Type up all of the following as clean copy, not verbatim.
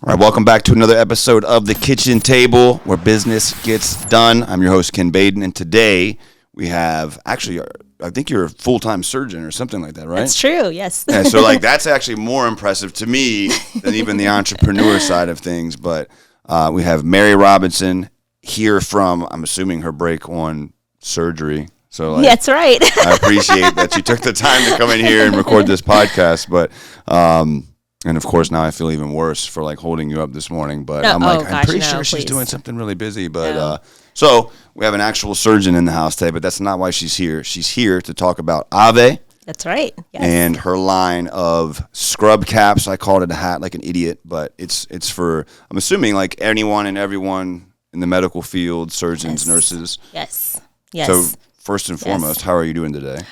All right, welcome back to another episode of The Kitchen Table, where business gets done. I'm your host, Ken Baden, and today we have, actually, I think you're a full-time surgeon or something like that, right? That's true, yes. Yeah, so that's actually more impressive to me than even the entrepreneur side of things. But we have Mary Robinson here from, I'm assuming, her break on surgery. So that's right. I appreciate that you took the time to come in here and record this podcast. But and of course, now I feel even worse for holding you up this morning. But I'm pretty sure she's doing something really busy. But so we have an actual surgeon in the house today, but that's not why she's here. She's here to talk about Avé. That's right. Yes. And her line of scrub caps. I called it a hat like an idiot, but it's for, I'm assuming, anyone and everyone in the medical field, surgeons, nurses. Yes. So first and foremost, how are you doing today?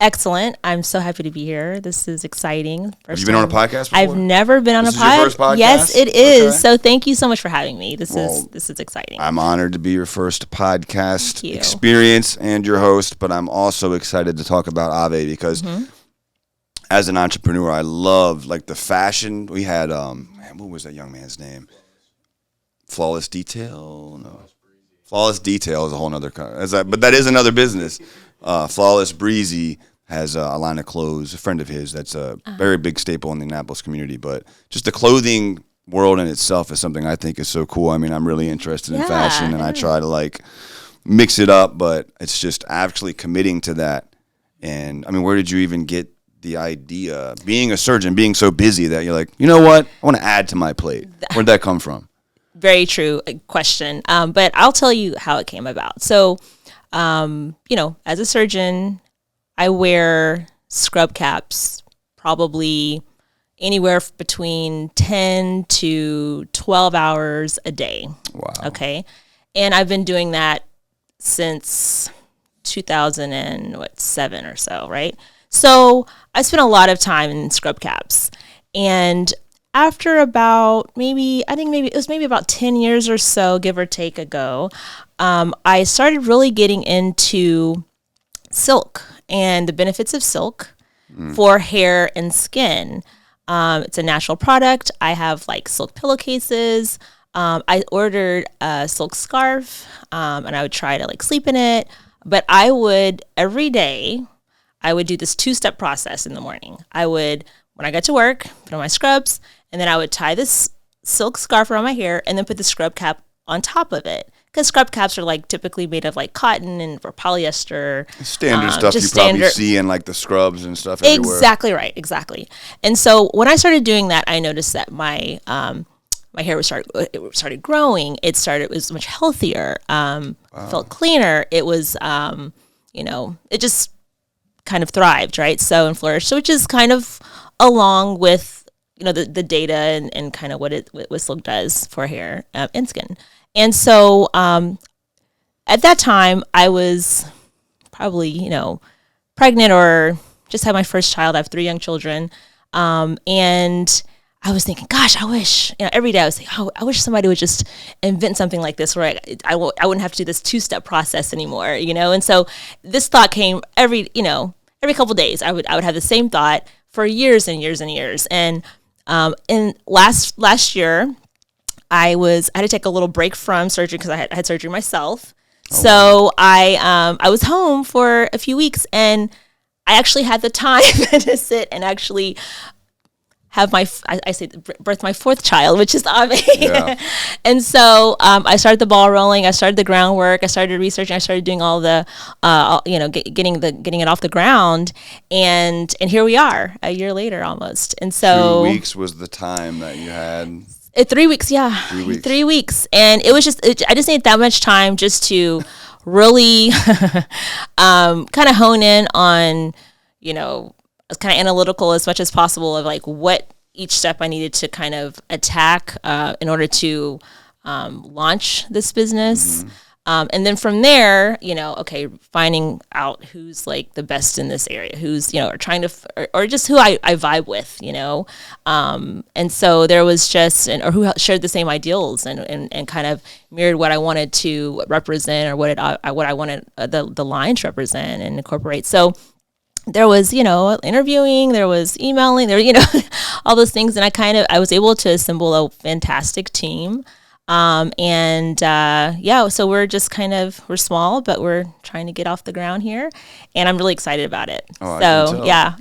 Excellent. I'm so happy to be here. This is exciting. Have you been on a podcast before? I've never been on a podcast. This is your first podcast? Yes, it is. Okay. So thank you so much for having me. This is exciting. I'm honored to be your first podcast experience and your host, but I'm also excited to talk about Avé because as an entrepreneur, I love the fashion. We had what was that young man's name? Flawless Detail? No. Flawless Detail is a whole nother but that is another business. Flawless Breezy has a line of clothes, a friend of his that's a very big staple in the Annapolis community. But just the clothing world in itself is something I think is so cool. I mean, I'm really interested in fashion, and I try to mix it up, but it's just actually committing to that. And I mean, where did you even get the idea, being a surgeon, being so busy that you're like, you know what, I want to add to my plate? Where'd that come from? Very true question. But I'll tell you how it came about. So, as a surgeon, I wear scrub caps probably anywhere between 10 to 12 hours a day. Wow. Okay. And I've been doing that since 2007 or so, right? So I spent a lot of time in scrub caps. And after about it was about 10 years or so, give or take ago, I started really getting into silk and the benefits of silk for hair and skin. It's a natural product. I have silk pillowcases. I ordered a silk scarf, and I would try to sleep in it. But every day, I would do this 2-step process in the morning. When I got to work, put on my scrubs, and then I would tie this silk scarf around my hair and then put the scrub cap on top of it. Because scrub caps are typically made of cotton and or polyester. Standard stuff you probably see in the scrubs and stuff everywhere. Exactly right, exactly. And so when I started doing that, I noticed that my hair started growing. It was much healthier. Felt cleaner. It was it just kind of thrived, right? So and flourished. So which is kind of along with the data and kind of what silk does for hair and skin. And so at that time, I was probably, pregnant or just had my first child. I have 3 young children. And I was thinking, gosh, I wish, every day I was thinking, oh, I wish somebody would just invent something like this where I wouldn't have to do this 2-step process anymore, And so this thought came every couple of days. I would have the same thought for years and years and years. And in last year, I had to take a little break from surgery because I had surgery myself. So I was home for a few weeks, and I actually had the time to sit and actually have birth my 4th child, which is Avé. Yeah. And so I started the ball rolling. I started the groundwork. I started researching. I started doing all the, getting it off the ground. And here we are, a year later almost. And so 2 weeks was the time that you had. 3 weeks, yeah. 3 weeks. 3 weeks. And it was I just needed that much time just to really kind of hone in on, I was kind of analytical as much as possible of what each step I needed to kind of attack in order to launch this business. Mm-hmm. And then from there, finding out who's the best in this area, who's, or trying to, or just who I vibe with, and so there was or who shared the same ideals and kind of mirrored what I wanted to represent or what I wanted the line to represent and incorporate. So there was, interviewing, there was emailing, there, all those things. And I was able to assemble a fantastic team. So we're just we're small, but we're trying to get off the ground here, and I'm really excited about it. Oh, so yeah.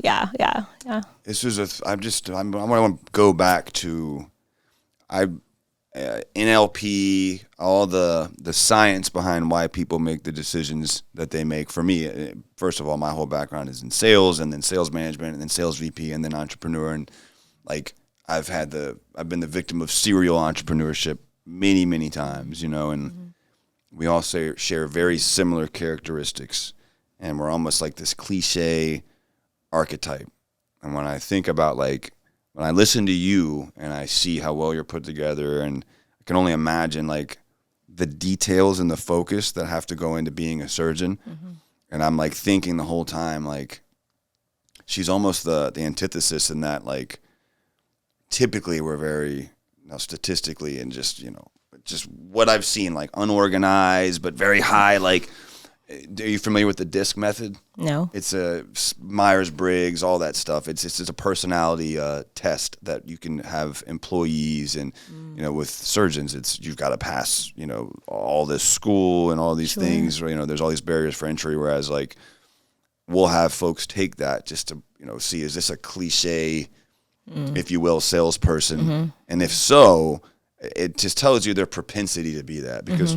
This is I want to go back to, NLP, all the science behind why people make the decisions that they make. For me, first of all, my whole background is in sales, and then sales management, and then sales VP, and then entrepreneur. And like I've been the victim of serial entrepreneurship many, many times, and we all share very similar characteristics, and we're almost like this cliche archetype. And when I think about when I listen to you and I see how well you're put together, and I can only imagine the details and the focus that have to go into being a surgeon. And I'm thinking the whole time, she's almost the antithesis in that, typically we're very, statistically and just what I've seen, unorganized, but very high, are you familiar with the DISC method? No. It's a Myers-Briggs, all that stuff. It's a personality test that you can have employees, and with surgeons, you've got to pass all this school and all these things. There's all these barriers for entry. Whereas we'll have folks take that just to see, is this a cliche, if you will, salesperson, and if so, it just tells you their propensity to be that, because.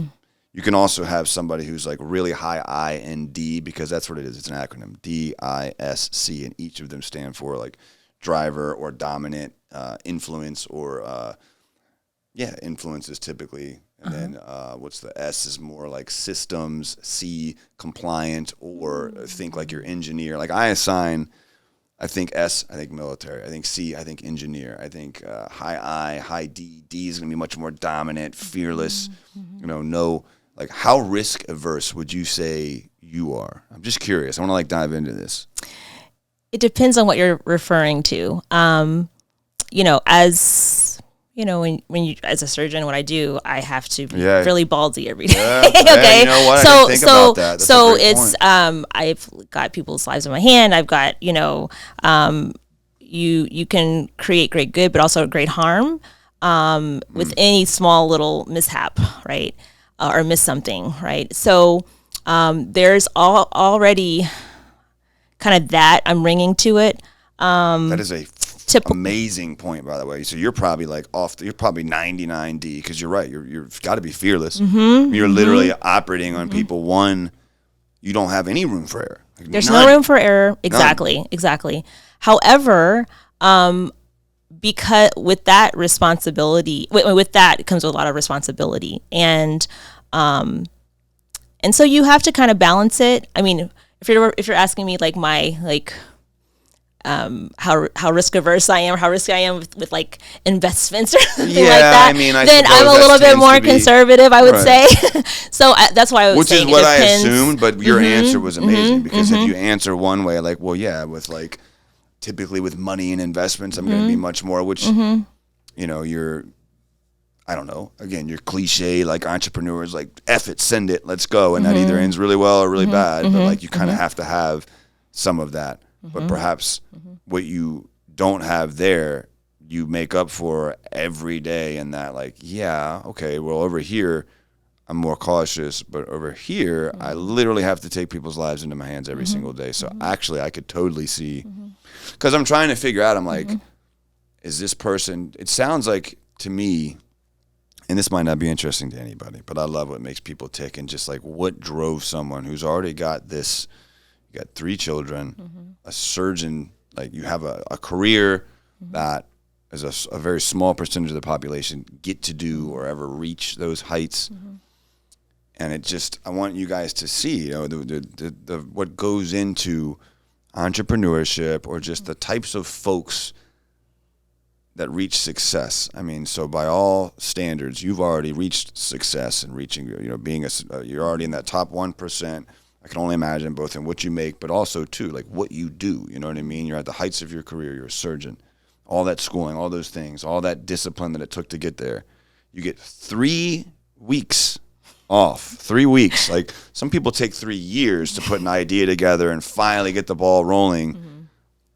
You can also have somebody who's really high I and D, because that's what it is. It's an acronym, DISC, and each of them stand for driver or dominant, influence, or influence is typically. And then what's the S is more systems, C, compliant, or think your engineer. I think S, I think military. I think C, I think engineer. I think high I, high D. D is going to be much more dominant, fearless, how risk averse would you say you are? I'm just curious. I want to dive into this. It depends on what you're referring to. When you, as a surgeon, what I do, I have to be really ballsy every day. Okay. You know what? I didn't think about that. That's so it's, I've got people's lives in my hand. I've got, you can create great good, but also great harm, with any small little mishap, right? Or miss something, right? So there's already kind of that I'm bringing to it. That is a amazing point, by the way. So you're probably you're probably 99D, because you're right. You've got to be fearless. You're literally operating on people. One, you don't have any room for error. There's no room for error. Exactly. However, because with that responsibility, with that comes with a lot of responsibility, and so you have to kind of balance it. I mean, if you're asking me how risk averse I am, or how risky I am with investments or something like that, then I'm a little bit more conservative, I would say. So that's why I was saying, which is what I assumed, but your answer was amazing, because if you answer one way, with typically with money and investments, I'm going to be much more, which, you're, I don't know, again, you're cliche, entrepreneurs, F it, send it, let's go. And that either ends really well or really bad, but you kind of have to have some of that. But perhaps what you don't have there, you make up for every day, and that okay, well, over here, I'm more cautious, but over here, I literally have to take people's lives into my hands every single day. So actually, I could totally see, because I'm trying to figure out, I'm is this person, it sounds like to me, and this might not be interesting to anybody, but I love what makes people tick, and just what drove someone who's already got this, you got 3 children, a surgeon, you have a career that is a very small percentage of the population get to do or ever reach those heights. And it just, I want you guys to see, the what goes into entrepreneurship, or just the types of folks that reach success. I mean, so by all standards, you've already reached success and reaching, being you're already in that top 1%. I can only imagine, both in what you make, but also too, what you do. You know what I mean? You're at the heights of your career. You're a surgeon. All that schooling, all those things, all that discipline that it took to get there. You get 3 weeks off. 3 weeks. Like, some people take 3 years to put an idea together and finally get the ball rolling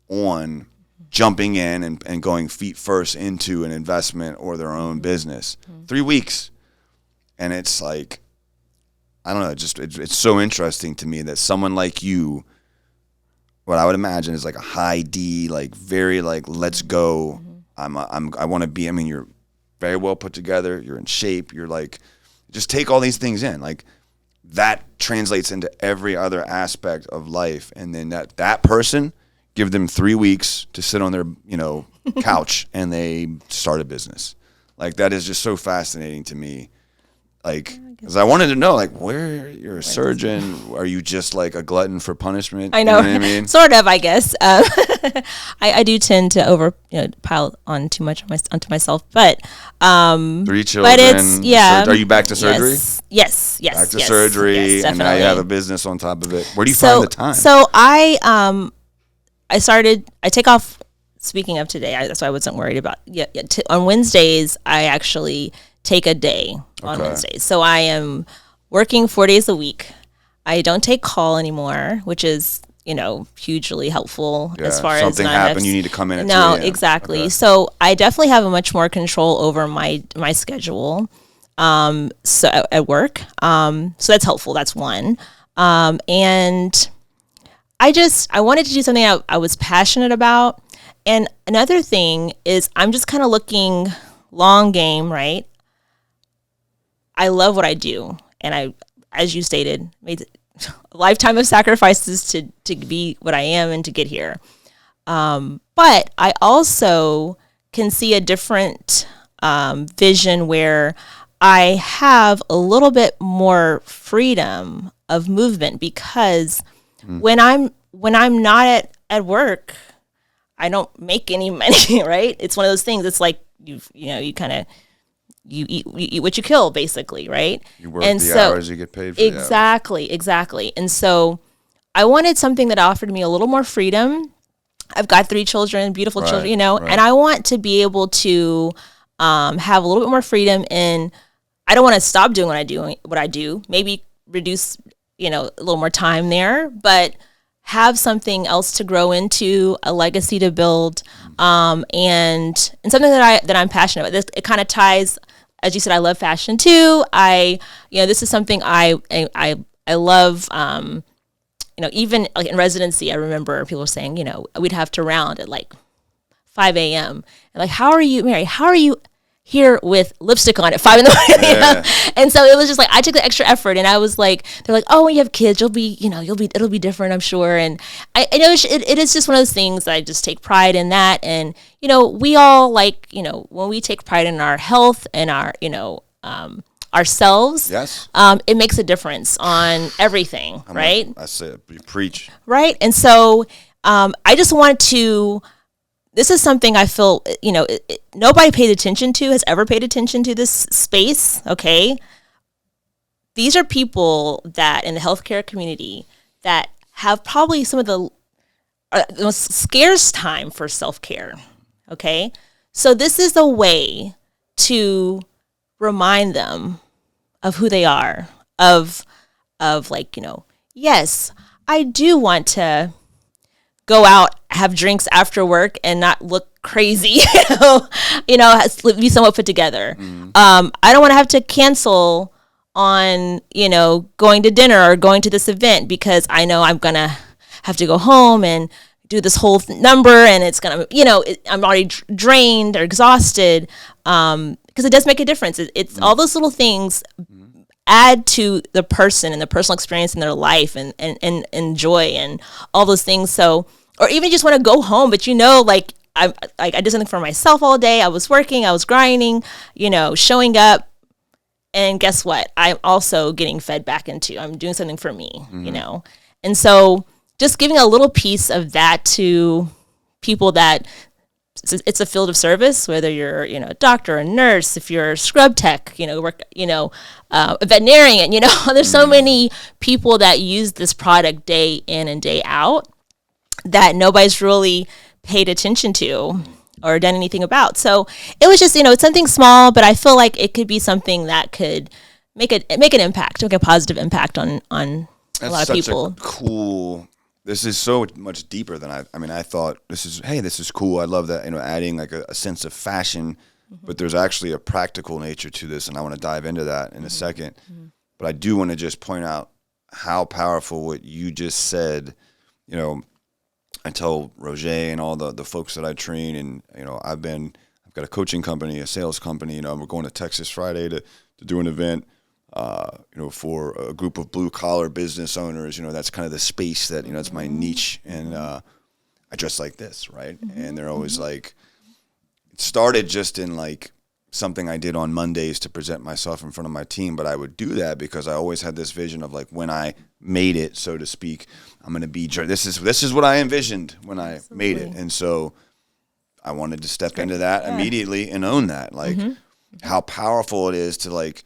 on jumping in and going feet first into an investment or their own business. 3 weeks. And it's like, I don't know, it's so interesting to me that someone like you, what I would imagine is like a high D, like very like, let's go. I want to be, I mean, you're very well put together. You're in shape. You're like, just take all these things in. Like, that translates into every other aspect of life. And then that person, give them 3 weeks to sit on their, couch and they start a business. Like, that is just so fascinating to me. Like, because I wanted to know, like, where you're a surgeon, are you just like a glutton for punishment? I know, you know what I mean? Sort of, I guess. I do tend to pile on too much onto myself, but 3 children. But it's Are you back to surgery? Yes. Back to surgery, yes, and now you have a business on top of it. Where do you find the time? So I take off. Speaking of today, that's why I wasn't worried about. On Wednesdays, I actually take a day on Wednesdays. So I am working 4 days a week. I don't take call anymore, which is, hugely helpul as far as something happened, you need to come in at 2 No, a.m. exactly. Okay. So I definitely have a much more control over my schedule. So at work. So that's helpful. That's one. And I wanted to do something I was passionate about. And another thing is I'm just kind of looking long game, right? I love what I do. And I, as you stated, made a lifetime of sacrifices to be what I am and to get here. But I also can see a different vision where I have a little bit more freedom of movement because when I'm not at work, I don't make any money, right? It's one of those things. It's like you eat what you kill, basically, right? You work the hours, you get paid for exactly. And so I wanted something that offered me a little more freedom. I've got 3 children, beautiful children, and I want to be able to have a little bit more freedom. And I don't want to stop doing what I do. Maybe reduce, a little more time there, but have something else to grow into, a legacy to build, and something that I'm passionate about. It kind of ties, as you said, I love fashion too. This is something I love. Even like in residency, I remember people were saying, we'd have to round at like 5 a.m. And like, how are you, Mary? How are you here with lipstick on at 5 in the morning? Yeah. And so it was just like, I took the extra effort, and I was like, they're like, oh, when you have kids, it'll be different, I'm sure. And I know it is just one of those things that I just take pride in that. And, we all like, when we take pride in our health and our, ourselves, yes, it makes a difference on everything, right? I say you preach. Right. And so I just wanted to, this is something I feel, nobody has ever paid attention to this space, okay? These are people that in the healthcare community that have probably some of the most scarce time for self-care, okay? So this is a way to remind them of who they are, of like, yes, I do want to go out, have drinks after work and not look crazy, be somewhat put together. I don't want to have to cancel on, going to dinner or going to this event because I know I'm going to have to go home and do this whole number, and it's going to, I'm already drained or exhausted, because it does make a difference. It's all those little things add to the person and the personal experience in their life and joy and all those things. So, or even just want to go home, but I did something for myself all day. I was working, I was grinding, showing up, and guess what? I'm also getting fed back into. I'm doing something for me, and so just giving a little piece of that to people that it's a field of service, whether you're, a doctor, a nurse, if you're a scrub tech, work, a veterinarian, there's so many people that use this product day in and day out that nobody's really paid attention to or done anything about. So it was just, it's something small, but I feel like it could be something that could make an impact, make a positive impact on a lot of people. Cool. This is so much deeper than I thought this is cool. I love that, adding like a sense of fashion, but there's actually a practical nature to this, and I want to dive into that in a second. But I do want to just point out how powerful what you just said. I tell Roger and all the folks that I train, and I've got a coaching company, a sales company. We're going to Texas Friday to do an event. For a group of blue collar business owners, that's kind of the space that, it's my niche. And I dress like this, right? And they're always like, it started just in like something I did on Mondays to present myself in front of my team. But I would do that because I always had this vision of like, when I made it, so to speak, I'm going to be, this is what I envisioned when I made it. And so I wanted to step into that immediately and own that. Like how powerful it is to like,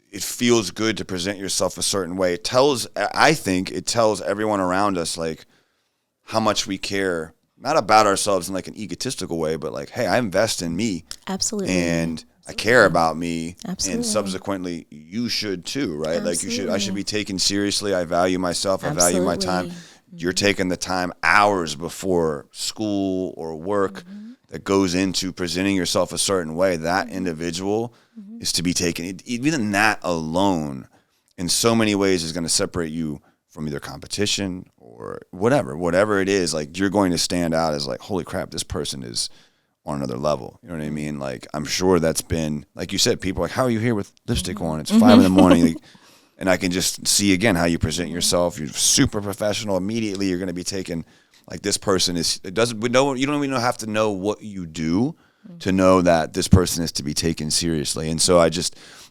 it feels good to present yourself a certain way. I think it tells everyone around us, like, how much we care, not about ourselves in like an egotistical way, but like, hey, I invest in me. Absolutely. And I care about me. Absolutely. And subsequently you should too, right? Absolutely. Like I should be taken seriously. I value myself. I value my time. You're taking the time hours before school or work that goes into presenting yourself a certain way. That individual is to be taken. Even that alone, in so many ways, is going to separate you from either competition or whatever it is. Like, you're going to stand out as like, holy crap, this person is on another level. You know what I mean? Like, I'm sure that's been, like you said, people are like, how are you here with lipstick on? It's 5 a.m. Like, and I can just see again how you present yourself. You're super professional. Immediately, you're going to be taken. Like, this person is. You don't even have to know what you do to know that this person is to be taken seriously. And so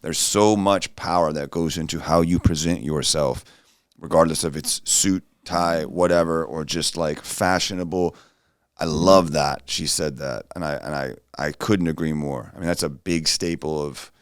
there's so much power that goes into how you present yourself, regardless if it's suit, tie, whatever, or just like fashionable. I love that she said that, and I couldn't agree more. I mean, that's a big staple of.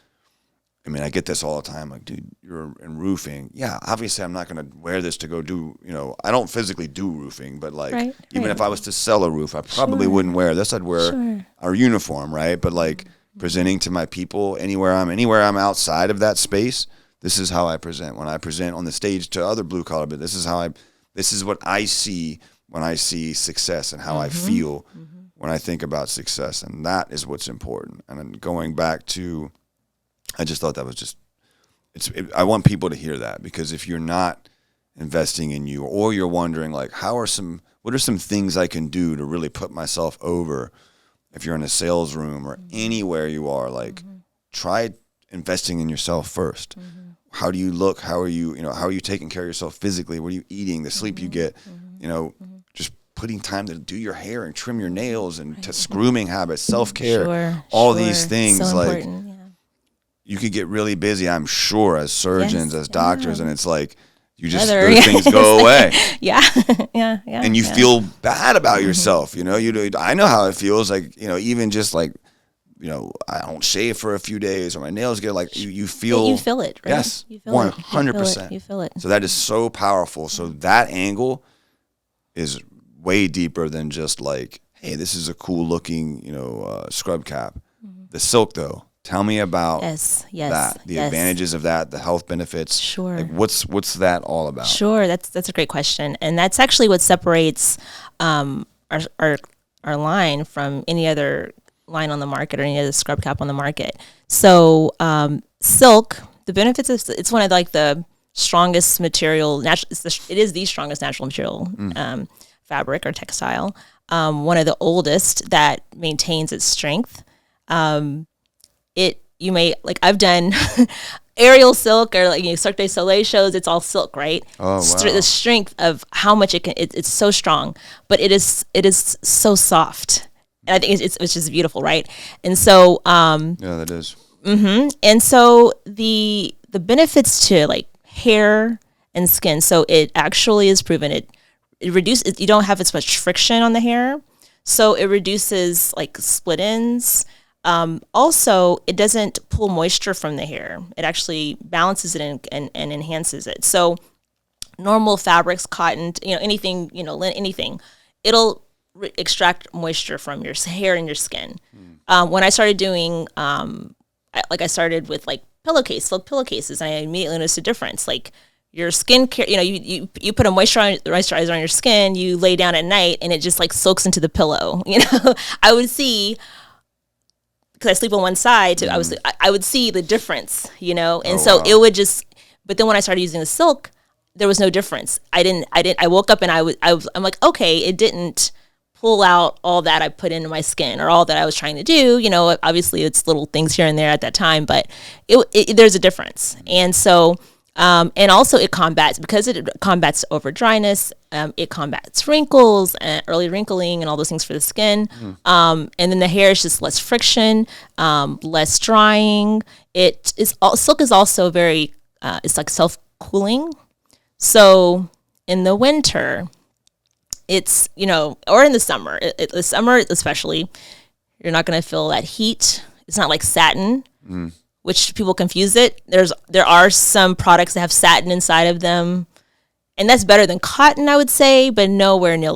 I mean, I get this all the time. Like, dude, you're in roofing. Yeah, obviously I'm not going to wear this to go do, I don't physically do roofing, but like, even if I was to sell a roof, I probably wouldn't wear this. I'd wear our uniform, right? But like, presenting to my people, anywhere I'm outside of that space, this is how I present. When I present on the stage to other blue collar, but this is what I see when I see success, and how I feel when I think about success. And that is what's important. And then going back to, I just thought that was I want people to hear that, because if you're not investing in you, or you're wondering like, what are some things I can do to really put myself over, if you're in a sales room or anywhere you are, like, try investing in yourself first. How do you look? How are you, how are you taking care of yourself physically? What are you eating? The sleep you get, just putting time to do your hair and trim your nails, and grooming habits, self-care, all these things. So like, important. You could get really busy, I'm sure, as surgeons, as doctors, and it's like, those things go away. Yeah. And you feel bad about yourself, I know how it feels, like, even just like, I don't shave for a few days, or my nails get like, you feel. You feel it, right? Yes, 100%. You feel it. So that is so powerful. So that angle is way deeper than just like, hey, this is a cool looking, scrub cap. The silk, though. Tell me about that, the advantages of that, the health benefits. Sure. Like, what's that all about? Sure, that's a great question, and that's actually what separates our line from any other line on the market, or any other scrub cap on the market. So silk, the benefits of it's one of like the strongest material. It is the strongest natural material fabric or textile. One of the oldest that maintains its strength. You may, like, I've done aerial silk, or like Cirque du Soleil shows. It's all silk, right? Oh, wow. The strength of how much it's so strong, but it is so soft. And I think it's just beautiful, right? And so yeah, that is. And so the benefits to like hair and skin. So it actually is proven it reduces. You don't have as much friction on the hair, so it reduces like split ends. Also, it doesn't pull moisture from the hair. It actually balances it and enhances it. So normal fabrics, cotton, anything, anything, it'll extract moisture from your hair and your skin. When I started doing, I started with like silk pillowcases, and I immediately noticed a difference. Like your skin care, you put a moisturizer on your skin, you lay down at night, and it just like soaks into the pillow. I would see, because I sleep on one side, too, I would see the difference, and it would just. But then when I started using the silk, there was no difference. I woke up and I'm like, okay, it didn't pull out all that I put into my skin or all that I was trying to do. Obviously it's little things here and there at that time, but there's a difference. And so, and also it combats over dryness. It combats wrinkles and early wrinkling and all those things for the skin. And then the hair is just less friction, less drying. Silk is also very, it's like self-cooling. So in the winter, it's, or in the summer, the summer especially, you're not going to feel that heat. It's not like satin, which people confuse it. There are some products that have satin inside of them, and that's better than cotton, I would say, but nowhere near,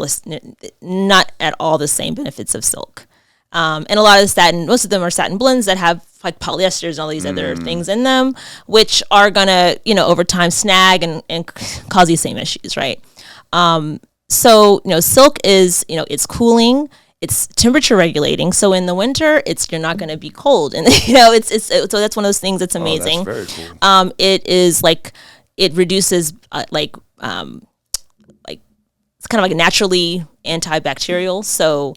not at all the same benefits of silk. And a lot of the satin, most of them are satin blends that have like polyesters and all these other things in them, which are gonna, over time snag and cause these same issues, right? So, silk is, it's cooling, it's temperature regulating. So in the winter, you're not going to be cold. And, so that's one of those things that's amazing. Oh, that's very cool. It is like, it reduces, it's kind of like naturally antibacterial. So,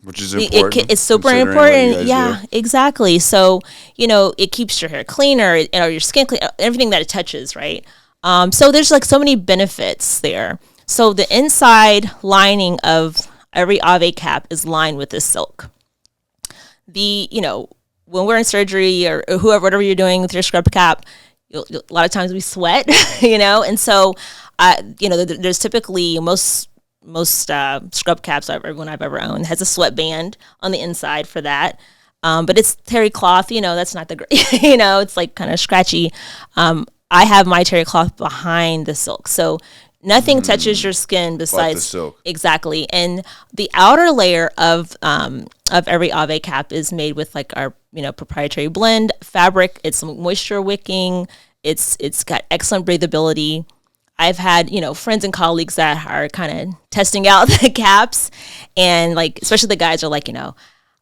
which is important. It's super important. Yeah, exactly. So, it keeps your hair cleaner or your skin clean, everything that it touches, right? So there's like so many benefits there. So the inside lining of every Avé cap is lined with this silk. When we're in surgery or whatever you're doing with your scrub cap, a lot of times we sweat, and so, there's typically most scrub caps everyone I've ever owned has a sweat band on the inside for that. But it's terry cloth, that's not the great, it's like kind of scratchy. I have my terry cloth behind the silk. So nothing touches your skin besides the silk. Exactly. And the outer layer of every Avé cap is made with like our, proprietary blend fabric. It's moisture wicking. It's got excellent breathability. I've had, friends and colleagues that are kind of testing out the caps, and like, especially the guys are like,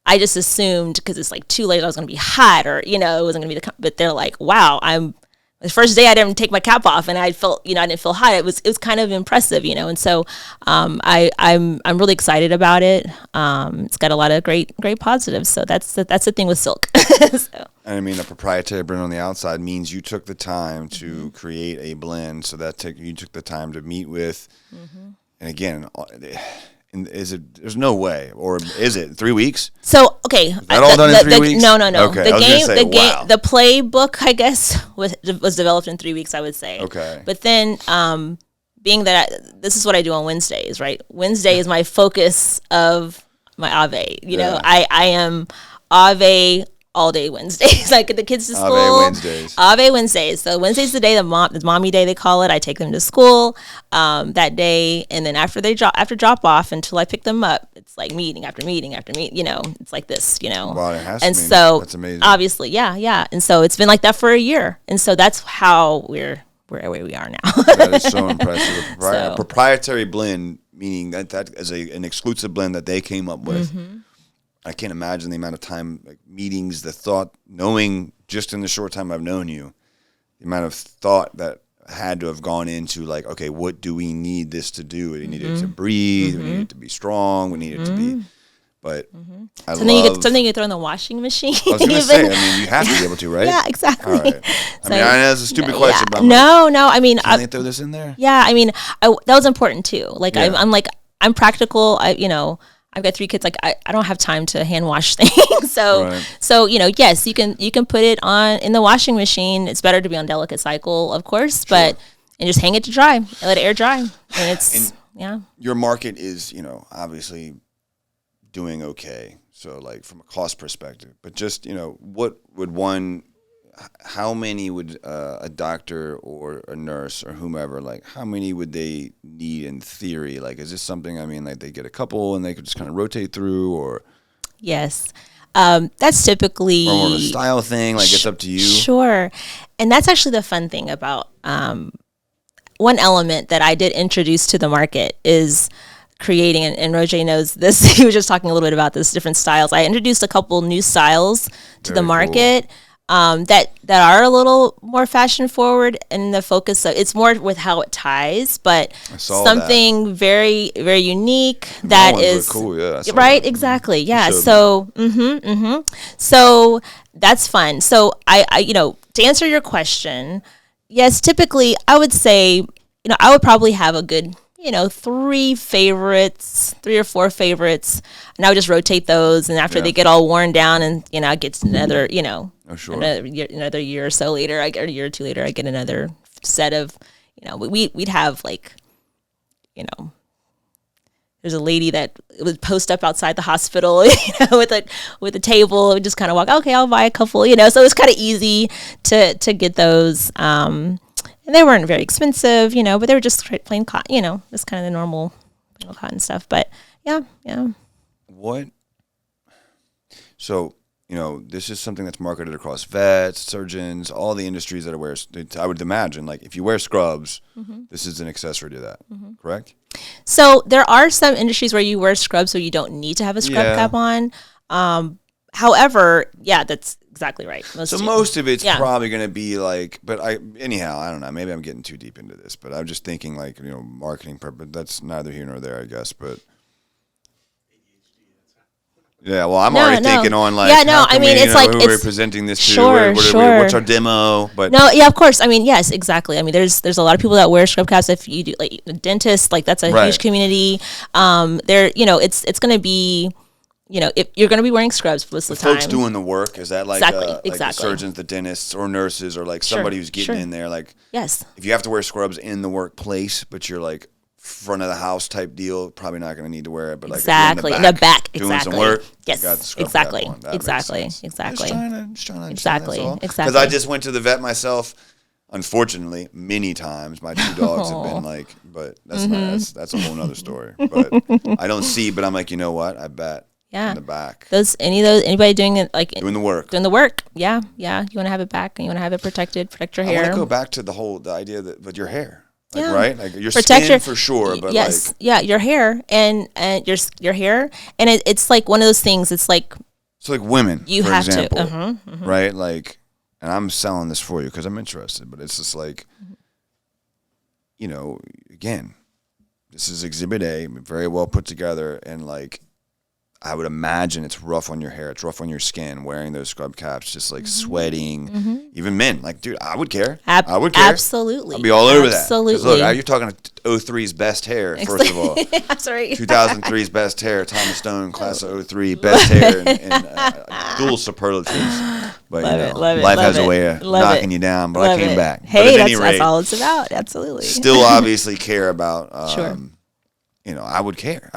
I just assumed because it's like too late I was going to be hot, or, it wasn't going to be but they're like, wow, the first day I didn't take my cap off and I felt, I didn't feel hot. It was kind of impressive, and so I'm really excited about it. It's got a lot of great positives. So that's the thing with silk. So. And I mean, a proprietary blend on the outside means you took the time to create a blend. So you took the time to meet with, and again, there's no way, or is it 3 weeks? So okay, is that all done in 3 weeks? No. Okay. The playbook, I guess, was developed in 3 weeks, I would say. Okay. But then, being that this is what I do on Wednesdays, right? Wednesday is my focus of my Avé. I am Avé all day Wednesdays. I get the kids to school. Avé Wednesdays. So Wednesday's the day, the mommy day they call it. I take them to school that day, and then after drop off until I pick them up, it's like meeting after meeting after meeting. It's like this. Wow, it has and to be. So that's amazing. Obviously, yeah. And so it's been like that for a year, and so that's how we're where we are now. That is so impressive. A proprietary blend, meaning that is an exclusive blend that they came up with. I can't imagine the amount of time, like meetings, the thought, knowing just in the short time I've known you, the amount of thought that had to have gone into like, okay, what do we need this to do? We need it to breathe. We need it to be strong. We need it to be, but something you throw in the washing machine. I was going to say, you have to be able to, right? Yeah, exactly. All right. I mean, I know that's a stupid question, but can they throw this in there? Yeah, that was important too. Like, I'm practical. I've got 3 kids. Like I don't have time to hand wash things. So yes, you can put it in the washing machine. It's better to be on delicate cycle, of course, and just hang it to dry and let it air dry. And your market is, obviously doing okay. So like from a cost perspective, but just, how many would a doctor or a nurse or whomever, like how many would they need in theory? Like, is this something, like they get a couple and they could just kind of rotate through, or? Yes. That's typically or more of a style thing. Like it's up to you. Sure, and that's actually the fun thing about one element that I did introduce to the market is creating, and Roger knows this. He was just talking a little bit about this different styles. I introduced a couple new styles to the market. Cool. That are a little more fashion forward, and the focus of it's more with how it ties, but something very, very unique that is cool. Yeah, right. Exactly. Yeah. So, so that's fun. So I, to answer your question, yes, typically I would say, I would probably have a good, 3 or 4 favorites, and I would just rotate those. And after they get all worn down, and I get another, another year or so later, a year or 2 later, I get another set of, we'd have like, there's a lady that would post up outside the hospital, with a table, and just kind of walk. Okay, I'll buy a couple, So it's kind of easy to get those. And they weren't very expensive, but they were just plain cotton, just kind of the normal cotton stuff. But yeah. What? So, this is something that's marketed across vets, surgeons, all the industries that wear. I would imagine, like, if you wear scrubs, this is an accessory to that, correct? So there are some industries where you wear scrubs, so you don't need to have a scrub cap on. However, that's exactly right. Most of it's probably going to be like, but I don't know. Maybe I'm getting too deep into this, but I'm just thinking like, marketing purpose. That's neither here nor there, I guess. But yeah, well, I'm already thinking on like, it's like who we're presenting this to. Sure. What's our demo? But of course. Yes, exactly. There's a lot of people that wear scrub caps. If you do like a dentist, like that's a huge community. It's going to be. If you're going to be wearing scrubs most of the time. Folks doing the work, is that like, like the surgeons, the dentists, or nurses, or like somebody who's getting in there? Like, yes. If you have to wear scrubs in the workplace, but you're like front of the house type deal, probably not going to need to wear it. But like in the back, doing some work, yes, you got the scrub exactly, cap on. exactly. Just trying to Exactly. Because I just went to the vet myself. Unfortunately, many times my 2 dogs have been like, but that's a whole nother story. But I don't see. But I'm like, you know what? I bet. Yeah. In the back. Anybody doing it like doing the work. Yeah. You want to have it back and you want to have it protect your hair. I want to go back to the idea that with your hair. Like, right? Like your skin for sure, but yes. Yeah, your hair and your hair, and it's like one of those things. It's like women, you for have example, to right? Like, and I'm selling this for you because I'm interested, but it's just like, again, this is Exhibit A, very well put together, and like, I would imagine it's rough on your hair. It's rough on your skin wearing those scrub caps, just like sweating. Even men, like, dude, I would care. I would care. Absolutely. I'd be all over that. Absolutely. Look, you're talking 03's best hair, first of all. That's right. 2003's best hair, Thomas Stone, class of 03, best hair, and dual superlatives. But, life has a way of knocking you down, but I came back. Hey, that's all it's about. Absolutely. Still obviously care about... Sure. I would care.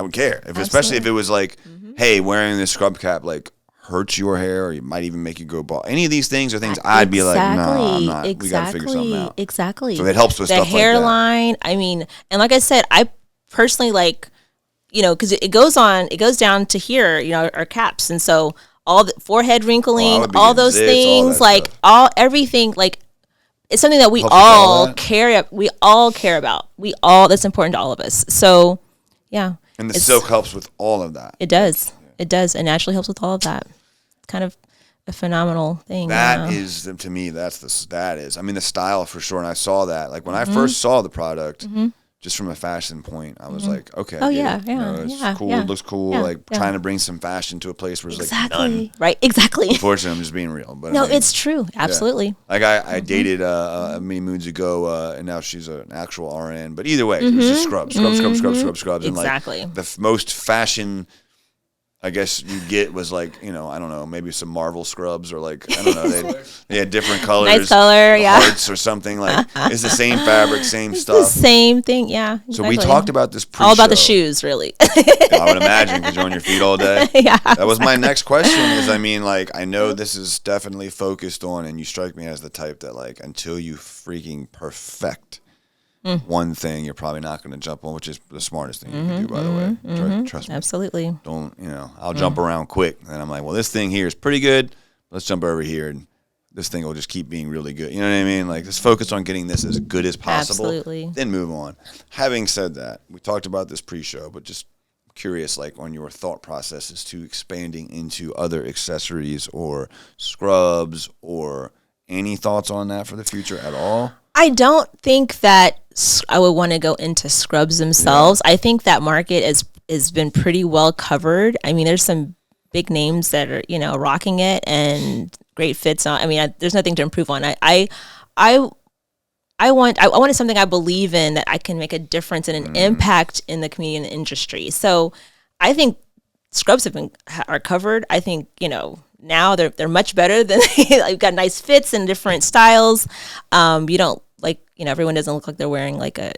Especially if it was like, hey, wearing this scrub cap like hurts your hair, or it might even make you go bald. Any of these things are things I'd be like, no, I'm not. We got to figure something out. Exactly. So it helps with the stuff hairline. Like that. And like I said, I personally like, because it goes down to here, our caps, and so all the forehead wrinkling, all those things, like everything, like. It's something that we all care about. That's important to all of us. So, yeah. And the silk helps with all of that. It does. Yeah. It does. It naturally helps with all of that. It's kind of a phenomenal thing. That is, to me, that is. I mean, the style for sure. And I saw that. Like when I first saw the product, just from a fashion point, I was like, okay. Oh, it's cool. It looks cool. Trying to bring some fashion to a place where it's like none. Right. Exactly. Unfortunately, I'm just being real. But no, it's true. Absolutely. Yeah. Like I dated many moons ago, and now she's an actual RN. But either way, it was just scrubs. Exactly. And like the most fashion, I guess you get was like, I don't know, maybe some Marvel scrubs, or like, I don't know, they had different colors. Nice color, hearts or something. Like, it's the same fabric, same stuff. The same thing, yeah. Exactly. So we talked about this pre-show. All about the shoes, really. I would imagine, because you're on your feet all day. Yeah. That was my next question is, I know this is definitely focused on, and you strike me as the type that, like, until you freaking perfect one thing you're probably not going to jump on, which is the smartest thing you can do, by the way. Trust me. Absolutely. Don't, I'll jump around quick. And I'm like, well, this thing here is pretty good. Let's jump over here, and this thing will just keep being really good. You know what I mean? Like, just focus on getting this as good as possible. Absolutely. Then move on. Having said that, we talked about this pre-show, but just curious, like, on your thought processes to expanding into other accessories or scrubs, or any thoughts on that for the future at all? I don't think that I would want to go into scrubs themselves. I think that market has been pretty well covered. I mean, there's some big names that are, rocking it and great fits on. I mean, there's nothing to improve on. I wanted something I believe in, that I can make a difference and an impact in the community and the industry. So I think scrubs are covered. I think, now they're much better than you've got nice fits and different styles. You don't everyone doesn't look like they're wearing like a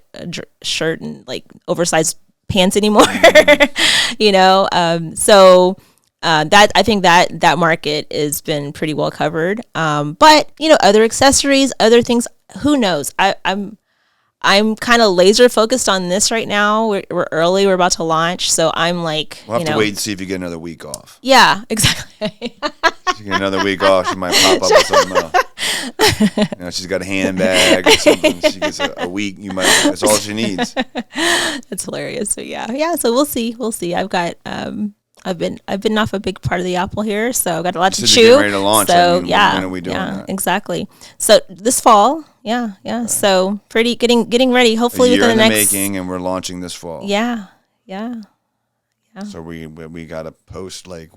shirt and like oversized pants anymore. So that I think that market has been pretty well covered. But other accessories, other things, who knows? I'm kind of laser focused on this right now. We're early. We're about to launch, so I'm like, we'll have to wait and see if you get another week off. Yeah, exactly. If you get another week off, she might pop up with something else. She's got a handbag or something. She gets a week. That's all she needs. That's hilarious. So yeah. So we'll see. I've got I've been off a big part of the apple here, so I've got a lot to chew. Getting ready to launch. So when are we doing that? Exactly. So this fall, yeah. So pretty getting ready. Hopefully within the next making, and we're launching this fall. Yeah. So we got to post like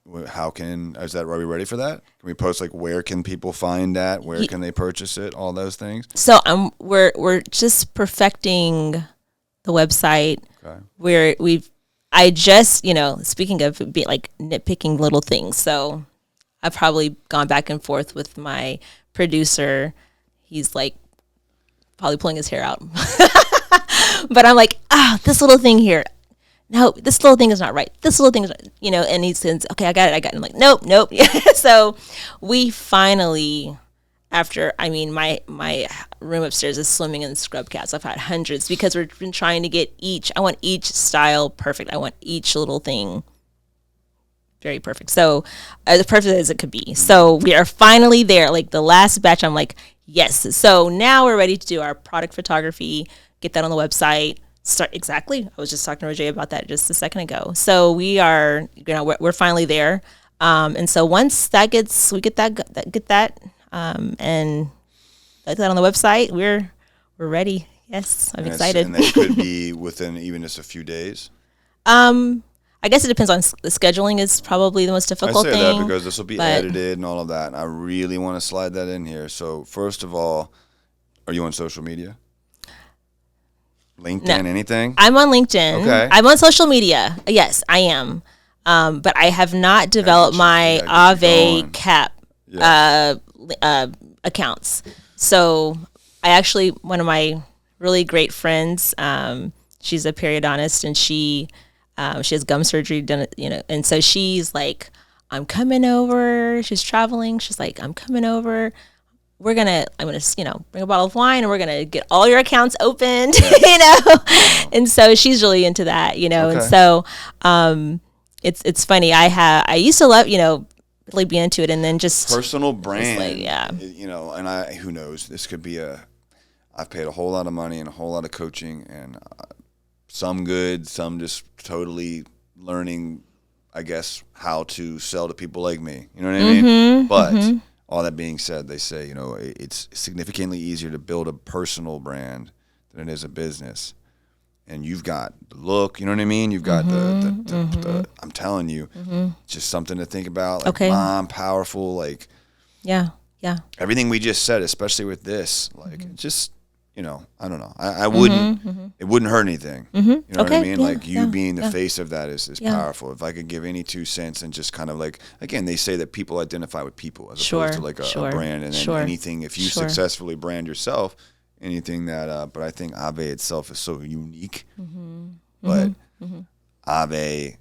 is that, are we ready for that? Can we post like where can people find that? Where can they purchase it? All those things. So we're just perfecting the website. Okay. I just, speaking of like nitpicking little things. So I've probably gone back and forth with my producer. He's like probably pulling his hair out, but I'm like, this little thing here. No, this little thing is not right. This little thing is, and he says, okay, I got it. And I'm like, nope. So we finally, my room upstairs is swimming in scrub caps. I've had hundreds because we've been trying to get I want each style perfect. I want each little thing very perfect. So as perfect as it could be. So we are finally there. Like the last batch, I'm like, yes. So now we're ready to do our product photography, get that on the website. Exactly. I was just talking to Roger about that just a second ago. So we are, we're finally there. And so once we get that, and like that on the website, we're ready. Yes, I'm excited. And that could be within even just a few days. I guess it depends on the scheduling is probably the most difficult thing. I say that because this will be edited and all of that. And I really want to slide that in here. So first of all, are you on social media? LinkedIn, anything? I'm on LinkedIn. Okay. I'm on social media. Yes, I am. But I have not developed my Avé Cap accounts. So I actually, one of my really great friends, she's a periodontist, and she has gum surgery done, and so she's like, I'm coming over. She's traveling. She's like, I'm coming over. I'm gonna bring a bottle of wine, and we're gonna get all your accounts opened, And so she's really into that, Okay. And so it's funny. I used to love, really be into it, and then just personal brand, like, and who knows, this could be I've paid a whole lot of money and a whole lot of coaching, and some good, some just totally learning, I guess, how to sell to people like me. You know what I mean? But all that being said, they say, it's significantly easier to build a personal brand than it is a business. And you've got the look, you know what I mean? You've got the I'm telling you, just something to think about. Like mom, powerful, like yeah. Everything we just said, especially with this, like just, I don't know. I wouldn't, it wouldn't hurt anything. You know what I mean? Like you being the face of that is powerful. If I could give any 2 cents and just kind of like, again, they say that people identify with people as opposed to like a brand, and then anything, if you successfully brand yourself, anything that, but I think Avé itself is so unique. But Avé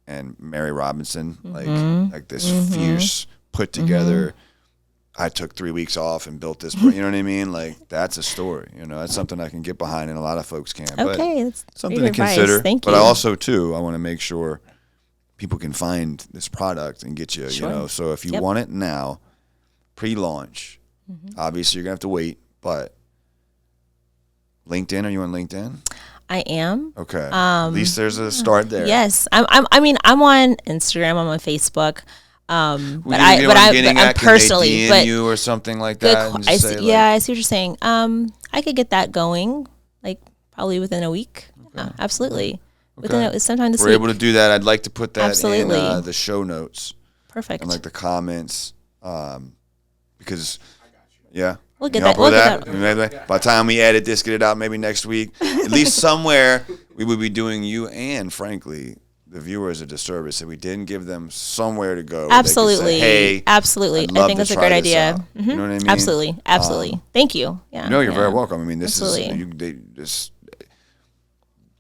and Mary Robinson, like this fierce, put together, I took 3 weeks off and built this. You know what I mean? Like, that's a story. You know, that's something I can get behind, and a lot of folks can. Okay, but that's something to consider. Thank you. But I also, too, I want to make sure people can find this product and get you, you know. So if you want it now, pre-launch, obviously you're going to have to wait, but LinkedIn, are you on LinkedIn? I am. Okay. At least there's a start there. Yes. I'm on Instagram, I'm on Facebook. But I'm personally, can they DM you or something like that. I see what you're saying. I could get that going, like probably within a week. Okay. Absolutely. Okay. Sometime this week. We're able to do that. I'd like to put that in the show notes. Perfect. And like the comments, because we'll get that. By the time we edit this, get it out maybe next week. At least somewhere we would be doing you and, frankly, the viewers a disservice if we didn't give them somewhere to go. Absolutely. Say, hey, absolutely. I think that's a great idea. You know what I mean? Absolutely. Thank you. Yeah. No, you're very welcome. I mean, this is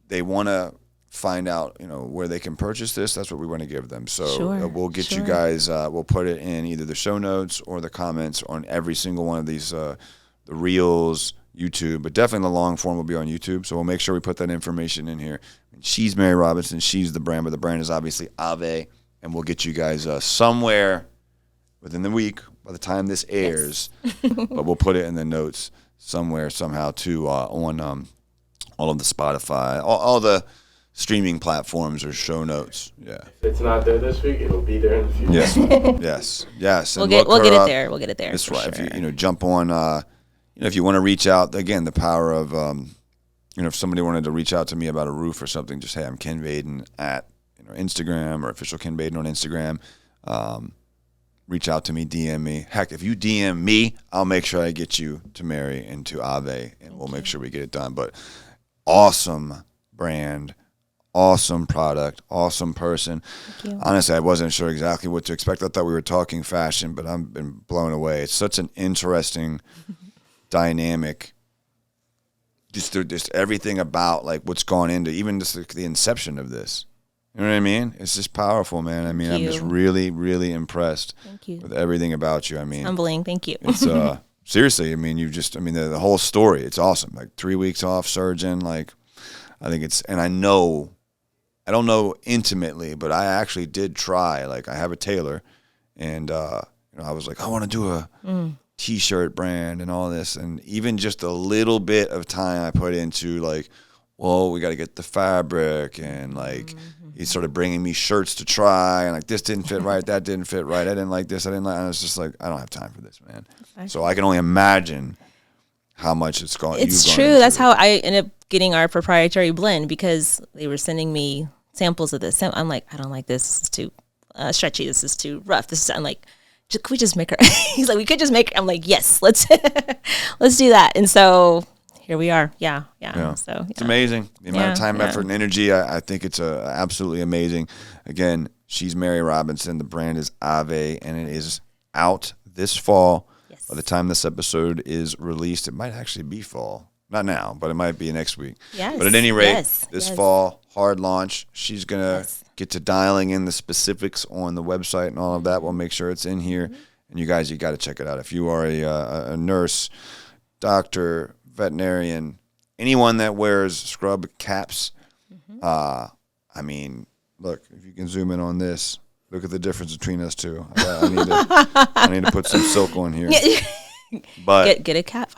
they want to find out, you know, where they can purchase this. That's what we want to give them. So we'll get you guys. We'll put it in either the show notes or the comments on every single one of these, the reels, YouTube, but definitely the long form will be on YouTube. So we'll make sure we put that information in here. She's Mary Robinson. She's the brand, but the brand is obviously Avé, and we'll get you guys somewhere within the week by the time this airs. But we'll put it in the notes somewhere, somehow, too, on all of the Spotify, all the streaming platforms or show notes. Yeah. If it's not there this week, it'll be there in the future. Yes. And we'll get it there. We'll get it there. That's right. Sure. If you jump on, if you want to reach out, again, the power of, if somebody wanted to reach out to me about a roof or something, just, hey, I'm Ken Baden at Instagram or official Ken Baden on Instagram. Reach out to me, DM me. Heck, if you DM me, I'll make sure I get you to Mary and to Avé, and we'll make sure we get it done. But awesome brand, awesome product, awesome person. Honestly, I wasn't sure exactly what to expect. I thought we were talking fashion, but I've been blown away. It's such an interesting dynamic. Just everything about like what's gone into even just the inception of this. You know what I mean? It's just powerful, man. I mean, I'm just really, really impressed with everything about you. I mean, humbling. Thank you. It's seriously. I mean, the whole story. It's awesome. Like 3 weeks off, surgeon. Like, I think it's, and I don't know intimately, but I actually did try. Like, I have a tailor, and I was like, I want to do a T-shirt brand and all this, and even just a little bit of time I put into like, well, we got to get the fabric, and like he started bringing me shirts to try, and like this didn't fit right, that didn't fit right, I didn't like this, I was just like, I don't have time for this, man. So I can only imagine how much it's gone. It's true. That's how I ended up getting our proprietary blend, because they were sending me samples of this. I'm like, I don't like this. This is too stretchy. This is too rough. I'm like, could we just make her? He's like, we could just make her. I'm like, yes, let's do that. And so here we are. Yeah. So it's amazing. The amount of time, effort, and energy. I think it's absolutely amazing. Again, she's Mary Robinson. The brand is Avé, and it is out this fall. Yes. By the time this episode is released, it might actually be fall. Not now, but it might be next week. Yes. But at any rate, this fall, hard launch. She's going to get to dialing in the specifics on the website and all of that. We'll make sure it's in here. And you guys, you got to check it out. If you are a nurse, doctor, veterinarian, anyone that wears scrub caps, I mean, look, if you can zoom in on this, look at the difference between us two. I need to put some silk on here. But get a cap.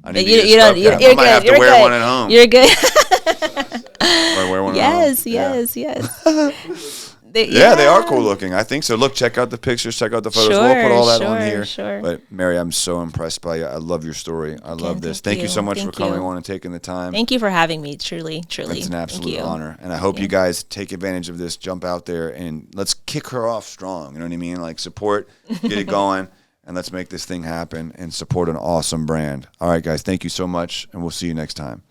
I need to get a scrub cap. I might have to wear one at home. You're good. Wear one yes. They are cool looking. I think so. Look, check out the pictures, check out the photos. We'll put all that on here. Sure. But Mary, I'm so impressed by you. I love your story. I love this. Thank you so much for coming on and taking the time. Thank you for having me. Truly. It's an absolute honor. And I hope you guys take advantage of this. Jump out there and let's kick her off strong. You know what I mean? Like support, get it going, and let's make this thing happen and support an awesome brand. All right, guys. Thank you so much, and we'll see you next time.